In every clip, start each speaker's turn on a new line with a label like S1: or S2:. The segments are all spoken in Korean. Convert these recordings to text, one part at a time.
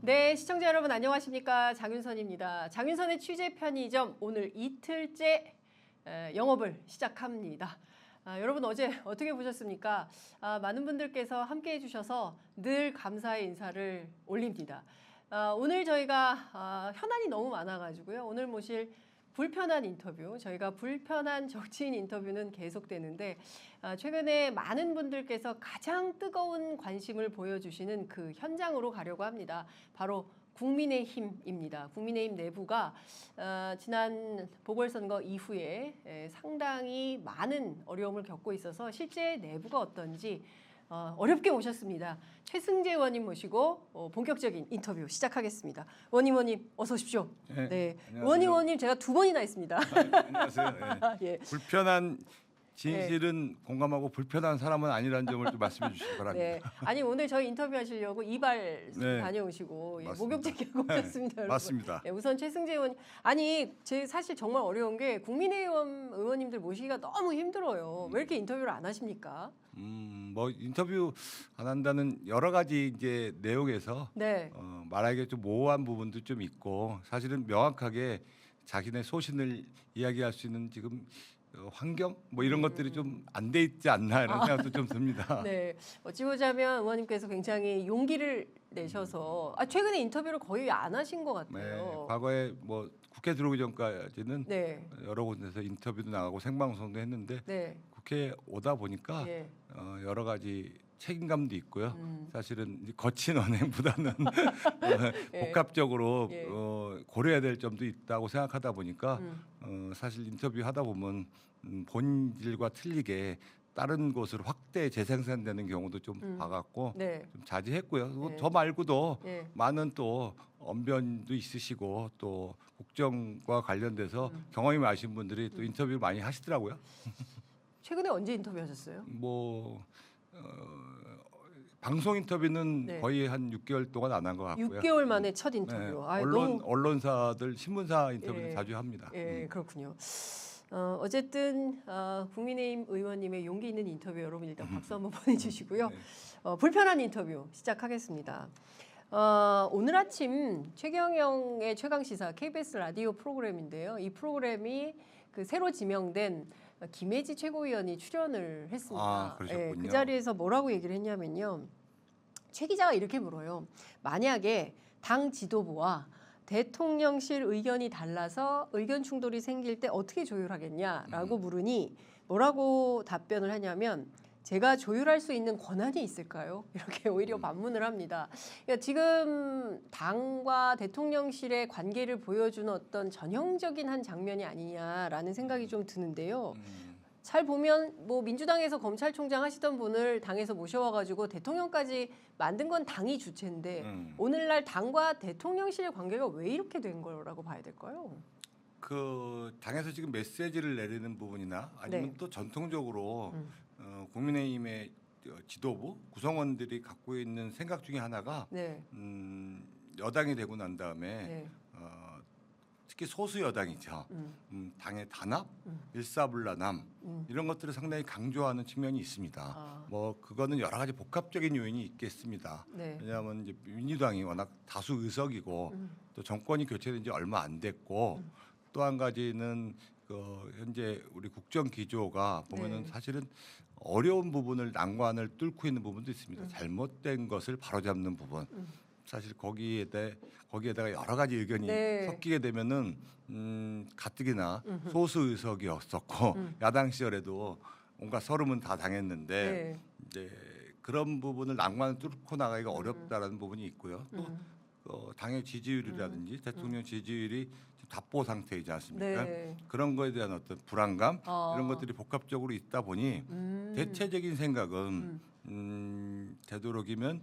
S1: 네, 시청자 여러분 안녕하십니까? 장윤선입니다. 장윤선의 취재 편의점 오늘 이틀째 영업을 시작합니다. 여러분 어제 어떻게 보셨습니까? 많은 분들께서 함께해 주셔서 늘 감사의 인사를 올립니다. 오늘 저희가 현안이 너무 많아가지고요. 오늘 모실 불편한 인터뷰, 저희가 불편한 정치인 인터뷰는 계속되는데 최근에 많은 분들께서 가장 뜨거운 관심을 보여주시는 그 현장으로 가려고 합니다. 바로 국민의힘입니다. 국민의힘 내부가 지난 보궐선거 이후에 상당히 많은 어려움을 겪고 있어서 실제 내부가 어떤지 어렵게 모셨습니다. 최승재 의원님 모시고 본격적인 인터뷰 시작하겠습니다. 의원님 어서 오십시오. 네, 의원님 제가 두 번이나 했습니다.
S2: 안녕하세요. 네.
S1: 예.
S2: 불편한 진실은 공감하고 불편한 사람은 아니라는 점을 좀 말씀해 주시기 바랍니다.
S1: 네. 아니 오늘 저희 인터뷰하시려고 이발
S2: 네.
S1: 다녀오시고
S2: 맞습니다.
S1: 목욕제기하고 오셨습니다. 여러분.
S2: 맞습니다.
S1: 네, 우선 최승재 의원 아니 제 사실 정말 어려운 게 국민의힘 의원님들 모시기가 너무 힘들어요. 왜 이렇게 인터뷰를 안 하십니까?
S2: 뭐 인터뷰 안 한다는 여러 가지 이제 내용에서
S1: 네.
S2: 말하기가 좀 모호한 부분도 좀 있고 사실은 명확하게 자기네 소신을 이야기할 수 있는 지금 환경 뭐 이런 것들이 좀 안 돼 있지 않나 이런 생각도 좀 듭니다.
S1: 네. 어찌 보자면 의원님께서 굉장히 용기를 내셔서 최근에 인터뷰를 거의 안 하신 것
S2: 네,
S1: 같아요.
S2: 과거에 뭐 국회 들어오기 전까지는
S1: 네.
S2: 여러 곳에서 인터뷰도 나가고 생방송도 했는데
S1: 네.
S2: 국회에 오다 보니까
S1: 예.
S2: 여러 가지 책임감도 있고요. 사실은 이제 거친 언행보다는
S1: 예.
S2: 복합적으로
S1: 예.
S2: 고려해야 될 점도 있다고 생각하다 보니까 사실 인터뷰하다 보면 본질과 틀리게 다른 곳으로 확대 재생산되는 경우도 좀 봐갖고
S1: 네.
S2: 좀 자제했고요.
S1: 네.
S2: 저 말고도
S1: 예.
S2: 많은 또 언변도 있으시고 또 국정과 관련돼서 경험이 많으신 분들이 또 인터뷰를 많이 하시더라고요.
S1: 최근에 언제 인터뷰하셨어요?
S2: 뭐 방송 인터뷰는
S1: 네.
S2: 거의 한 6개월 동안 안 한 것 같고요.
S1: 6개월 만에 첫 인터뷰.
S2: 네.
S1: 아이,
S2: 언론사들 신문사 인터뷰를
S1: 예.
S2: 자주 합니다.
S1: 예, 그렇군요. 어쨌든 국민의힘 의원님의 용기 있는 인터뷰 여러분 일단 박수 한번 보내주시고요.
S2: 네.
S1: 불편한 인터뷰 시작하겠습니다. 오늘 아침 최경영의 최강시사 KBS 라디오 프로그램인데요. 이 프로그램이 그 새로 지명된 김혜지 최고위원이 출연을 했습니다.
S2: 그러셨군요.
S1: 그 자리에서 뭐라고 얘기를 했냐면요. 최 기자가 이렇게 물어요. 만약에 당 지도부와 대통령실 의견이 달라서 의견 충돌이 생길 때 어떻게 조율하겠냐라고 물으니 뭐라고 답변을 하냐면 제가 조율할 수 있는 권한이 있을까요? 이렇게 오히려 반문을 합니다. 그러니까 지금 당과 대통령실의 관계를 보여주는 어떤 전형적인 한 장면이 아니냐라는 생각이 좀 드는데요. 잘 보면 뭐 민주당에서 검찰총장 하시던 분을 당에서 모셔와가지고 대통령까지 만든 건 당이 주체인데 오늘날 당과 대통령실의 관계가 왜 이렇게 된 거라고 봐야 될까요?
S2: 그 당에서 지금 메시지를 내리는 부분이나 아니면
S1: 네.
S2: 또 전통적으로 국민의힘의 지도부 구성원들이 갖고 있는 생각 중에 하나가
S1: 네.
S2: 여당이 되고 난 다음에
S1: 네.
S2: 특히 소수 여당이죠. 당의 단합, 일사불란함 이런 것들을 상당히 강조하는 측면이 있습니다. 뭐 그거는 여러 가지 복합적인 요인이 있겠습니다.
S1: 네.
S2: 왜냐하면 이제 민주당이 워낙 다수 의석이고 또 정권이 교체된 지 얼마 안 됐고 또 한 가지는 그 현재 우리 국정 기조가 보면은
S1: 네.
S2: 사실은 어려운 부분을 난관을 뚫고 있는 부분도 있습니다. 잘못된 것을 바로잡는 부분. 사실 거기에다가 여러 가지 의견이
S1: 네.
S2: 섞이게 되면은 가뜩이나 소수 의석이었었고 야당 시절에도 온갖 서름은 다 당했는데
S1: 네.
S2: 이제 그런 부분을 난관을 뚫고 나가기가 어렵다라는 부분이 있고요. 또 당의 지지율이라든지 대통령 지지율이 지금 답보 상태이지 않습니까?
S1: 네.
S2: 그런 거에 대한 어떤 불안감 이런 것들이 복합적으로 있다 보니 대체적인 생각은 되도록이면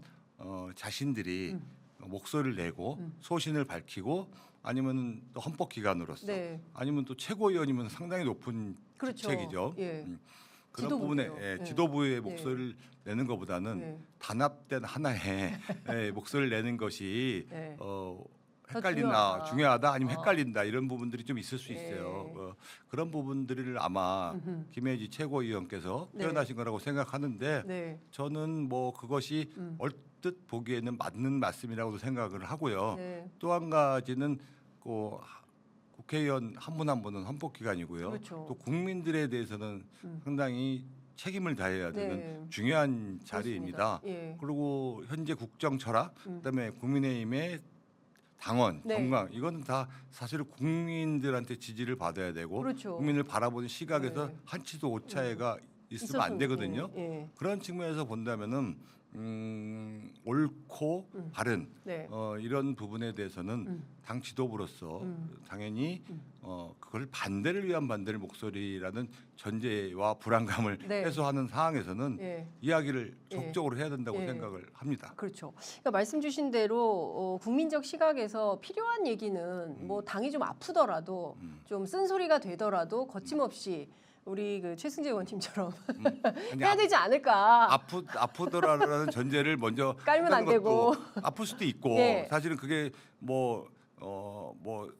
S2: 자신들이 목소리를 내고 소신을 밝히고 아니면 또 헌법기관으로서
S1: 네.
S2: 아니면 또 최고위원이면 상당히 높은
S1: 그렇죠.
S2: 직책이죠.
S1: 예.
S2: 그런
S1: 지도부고요.
S2: 부분에
S1: 예.
S2: 지도부의 목소리를 내는 것보다는
S1: 예.
S2: 단합된 하나의 목소리를 내는 것이
S1: 예.
S2: 헷갈린다, 중요하다 아니면 헷갈린다 이런 부분들이 좀 있을 수
S1: 예.
S2: 있어요. 그런 부분들을 아마 김혜지 최고위원께서
S1: 네.
S2: 표현하신 거라고 생각하는데
S1: 네.
S2: 저는 뭐 그것이 언뜻 보기에는 맞는 말씀이라고도 생각을 하고요.
S1: 네.
S2: 또 한 가지는 그 국회의원 한 분 한 분은 헌법기관이고요.
S1: 그렇죠.
S2: 또 국민들에 대해서는 상당히 책임을 다해야 되는
S1: 네.
S2: 중요한 자리입니다.
S1: 그렇습니다. 예.
S2: 그리고 현재 국정 철학, 그다음에 국민의힘의 당원,
S1: 네.
S2: 정강 이거는 다 사실 국민들한테 지지를 받아야 되고
S1: 그렇죠.
S2: 국민을 바라보는 시각에서
S1: 네.
S2: 한치도 오차가 있으면 안
S1: 있었으면,
S2: 되거든요.
S1: 예.
S2: 그런 측면에서 본다면은 옳고 바른
S1: 네.
S2: 이런 부분에 대해서는 당 지도부로서 당연히 그걸 반대를 위한 반대를 목소리라는 전제와 불안감을
S1: 네.
S2: 해소하는 상황에서는
S1: 예.
S2: 이야기를
S1: 예.
S2: 적극적으로 해야 된다고
S1: 예.
S2: 생각을 합니다.
S1: 그렇죠. 그러니까 말씀 주신 대로 국민적 시각에서 필요한 얘기는 뭐 당이 좀 아프더라도 좀 쓴소리가 되더라도 거침없이 우리 그 최승재 의원님처럼
S2: 아니,
S1: 해야 되지 않을까.
S2: 아프더라라는 전제를 먼저
S1: 깔면 안
S2: 한다는 것도
S1: 되고.
S2: 아플 수도 있고
S1: 예.
S2: 사실은 그게 뭐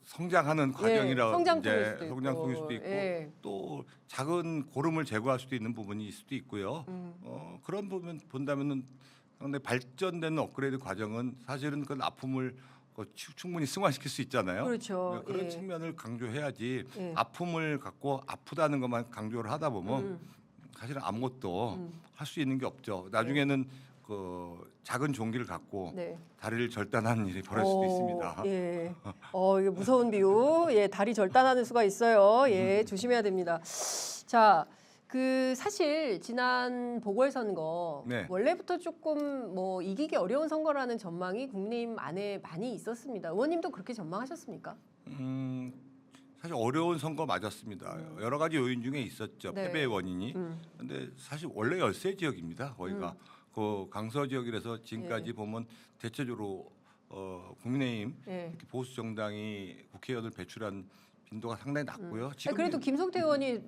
S2: 성장하는 과정이라
S1: 성장통일 수도 있고.
S2: 성장통일 수도 있고
S1: 예.
S2: 또 작은 고름을 제거할 수도 있는 부분이 있을 수도 있고요. 그런 부분 본다면은 상당히 발전되는 업그레이드 과정은 사실은 그 아픔을 충분히 승화시킬 수 있잖아요.
S1: 그렇죠.
S2: 그런
S1: 예.
S2: 측면을 강조해야지
S1: 예.
S2: 아픔을 갖고 아프다는 것만 강조를 하다 보면 사실은 아무것도 할 수 있는 게 없죠. 나중에는 그 작은 종기를 갖고
S1: 네.
S2: 다리를 절단하는 일이 벌어질 수도 있습니다.
S1: 예. 이게 무서운 비유. 예, 다리 절단하는 수가 있어요. 예, 조심해야 됩니다. 자, 그 사실 지난 보궐선거
S2: 네.
S1: 원래부터 조금 뭐 이기기 어려운 선거라는 전망이 국민의힘 안에 많이 있었습니다. 의원님도 그렇게 전망하셨습니까?
S2: 사실 어려운 선거 맞았습니다. 여러 가지 요인 중에 있었죠.
S1: 네.
S2: 패배의 원인이. 근데 사실 원래 열세 지역입니다. 거기가 그 강서 지역이라서 지금까지
S1: 예.
S2: 보면 대체적으로 국민의힘
S1: 예.
S2: 이렇게 보수 정당이 국회의원을 배출한 빈도가 상당히 낮고요.
S1: 아니, 그래도 김성태 의원이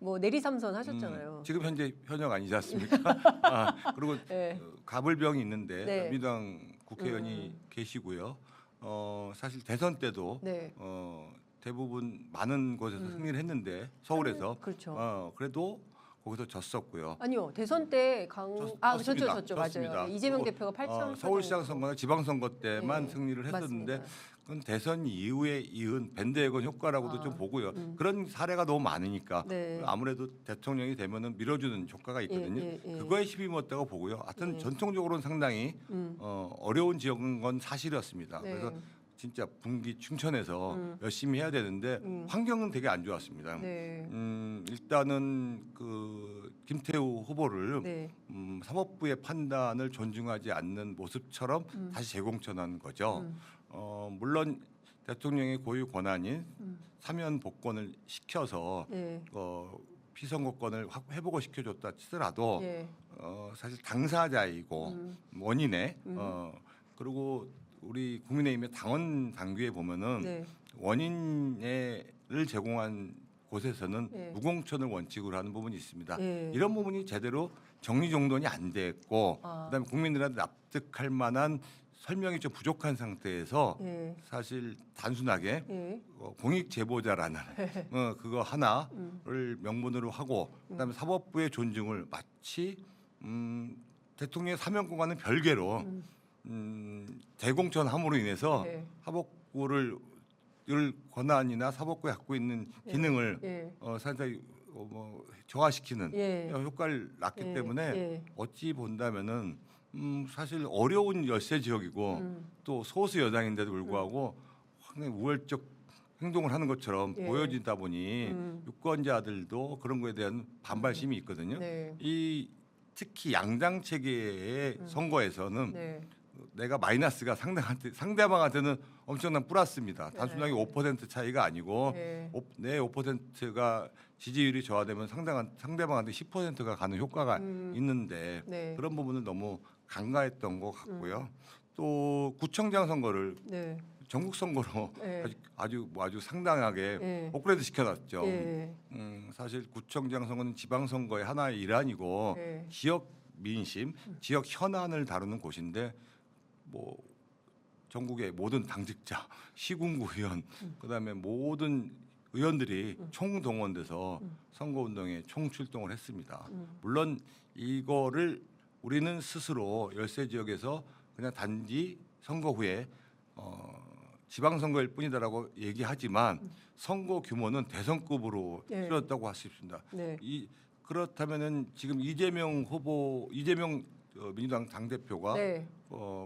S1: 뭐 내리삼선 하셨잖아요.
S2: 지금 현재 현역 아니지 않습니까? 그리고
S1: 예.
S2: 가불병이 있는데
S1: 네.
S2: 민주당 국회의원이 계시고요. 사실 대선 때도
S1: 네.
S2: 대부분 많은 곳에서 승리를 했는데 서울에서
S1: 그렇죠.
S2: 그래도 거기서 졌었고요.
S1: 아니요. 대선 때 졌죠.
S2: 졌습니다.
S1: 맞아요. 이재명
S2: 그리고,
S1: 대표가 8천
S2: 서울시장 선거나 지방선거 때만
S1: 예,
S2: 승리를 했었는데
S1: 맞습니다.
S2: 그건 대선 이후에 이은 밴드웨건 효과라고도 좀 보고요. 그런 사례가 너무 많으니까
S1: 네.
S2: 아무래도 대통령이 되면은 밀어주는 효과가 있거든요.
S1: 예.
S2: 그거에 힘입었다고 보고요. 하여튼
S1: 예.
S2: 전통적으로는 상당히 어려운 지역인 건 사실이었습니다.
S1: 네.
S2: 그래서 진짜 분기 충천에서 열심히 해야 되는데 환경은 되게 안 좋았습니다.
S1: 네.
S2: 일단은 그 김태우 후보를
S1: 네.
S2: 사법부의 판단을 존중하지 않는 모습처럼 다시 재공천한 거죠. 물론 대통령의 고유 권한인 사면 복권을 시켜서
S1: 네.
S2: 피선거권을 회복을 시켜줬다 치더라도
S1: 예.
S2: 사실 당사자이고 원인에 그리고 우리 국민의힘의 당원 당규에 보면은
S1: 네.
S2: 원인을 제공한 곳에서는
S1: 예.
S2: 무공천을 원칙으로 하는 부분이 있습니다.
S1: 예.
S2: 이런 부분이 제대로 정리정돈이 안 됐고 그다음에 국민들한테 납득할 만한 설명이 좀 부족한 상태에서
S1: 예.
S2: 사실 단순하게
S1: 예.
S2: 공익 제보자라는 그거 하나를 명분으로 하고 그다음에 사법부의 존중을 마치 대통령의 사면권과는 별개로 대공천함으로 인해서
S1: 네.
S2: 사법부를 권한이나 사법부에 갖고 있는 기능을
S1: 예.
S2: 상당히 저하시키는
S1: 예.
S2: 효과를 낳기
S1: 예.
S2: 때문에
S1: 예.
S2: 어찌 본다면은 사실 어려운 열세 지역이고 또 소수 여당인데도 불구하고 상당히 우월적 행동을 하는 것처럼
S1: 예.
S2: 보여지다 보니 유권자들도 그런 거에 대한 반발심이 있거든요.
S1: 네.
S2: 이 특히 양당 체계의 선거에서는
S1: 네.
S2: 내가 마이너스가 상대방한테는 엄청난 플러스입니다. 단순하게 5% 차이가 아니고
S1: 네.
S2: 내 5%가 지지율이 저하되면 상대방한테 10%가 가는 효과가 있는데
S1: 네.
S2: 그런 부분을 너무 간과했던 것 같고요. 또 구청장 선거를
S1: 네.
S2: 전국 선거로
S1: 네.
S2: 아주 상당하게
S1: 네.
S2: 업그레이드 시켜놨죠.
S1: 예.
S2: 사실 구청장 선거는 지방 선거의 하나의 일환이고
S1: 네.
S2: 지역 민심, 지역 현안을 다루는 곳인데 뭐 전국의 모든 당직자, 시군구 의원, 그다음에 모든 의원들이 총동원돼서 선거운동에 총출동을 했습니다. 물론 이거를 우리는 스스로 열세 지역에서 그냥 단지 선거 후에 지방선거일 뿐이다라고 얘기하지만 선거 규모는 대선급으로
S1: 네.
S2: 줄었다고 할 수 있습니다.
S1: 네.
S2: 그렇다면은 지금 이재명 민주당 당 대표가
S1: 네.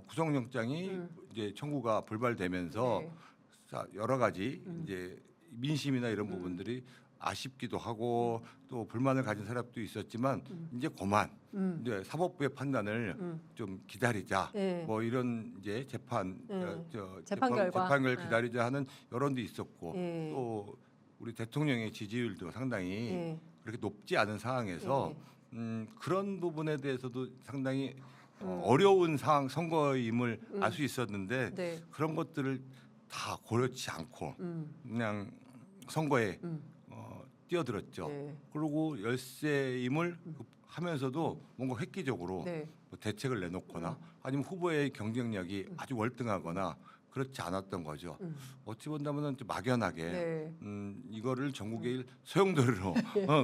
S2: 구속영장이 이제 청구가 불발되면서
S1: 네.
S2: 여러 가지 이제 민심이나 이런 부분들이 아쉽기도 하고 또 불만을 가진 사람도 있었지만 이제 그만 이제 사법부의 판단을 좀 기다리자
S1: 네.
S2: 뭐 이런 이제 재판
S1: 재판 결과.
S2: 재판을 기다리자 하는 여론도 있었고
S1: 네.
S2: 또 우리 대통령의 지지율도 상당히
S1: 네.
S2: 그렇게 높지 않은 상황에서
S1: 네.
S2: 그런 부분에 대해서도 상당히 어려운 상황 선거임을 알 수 있었는데
S1: 네.
S2: 그런 것들을 다 고려치 않고 그냥 선거에 뛰어들었죠.
S1: 네.
S2: 그리고 열세임을 하면서도 뭔가 획기적으로
S1: 네.
S2: 뭐 대책을 내놓거나 아니면 후보의 경쟁력이 아주 월등하거나 그렇지 않았던 거죠. 어찌 본다면은 좀 막연하게
S1: 네.
S2: 이거를 전국의 소용돌이로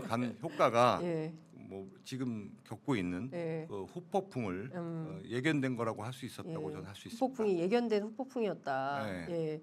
S2: 간 효과가
S1: 예.
S2: 뭐 지금 겪고 있는
S1: 예.
S2: 그 후폭풍을 예견된 거라고 할 수 있었다고
S1: 예.
S2: 저는 할 수 있습니다.
S1: 후폭풍이 예견된 후폭풍이었다.
S2: 네.
S1: 예.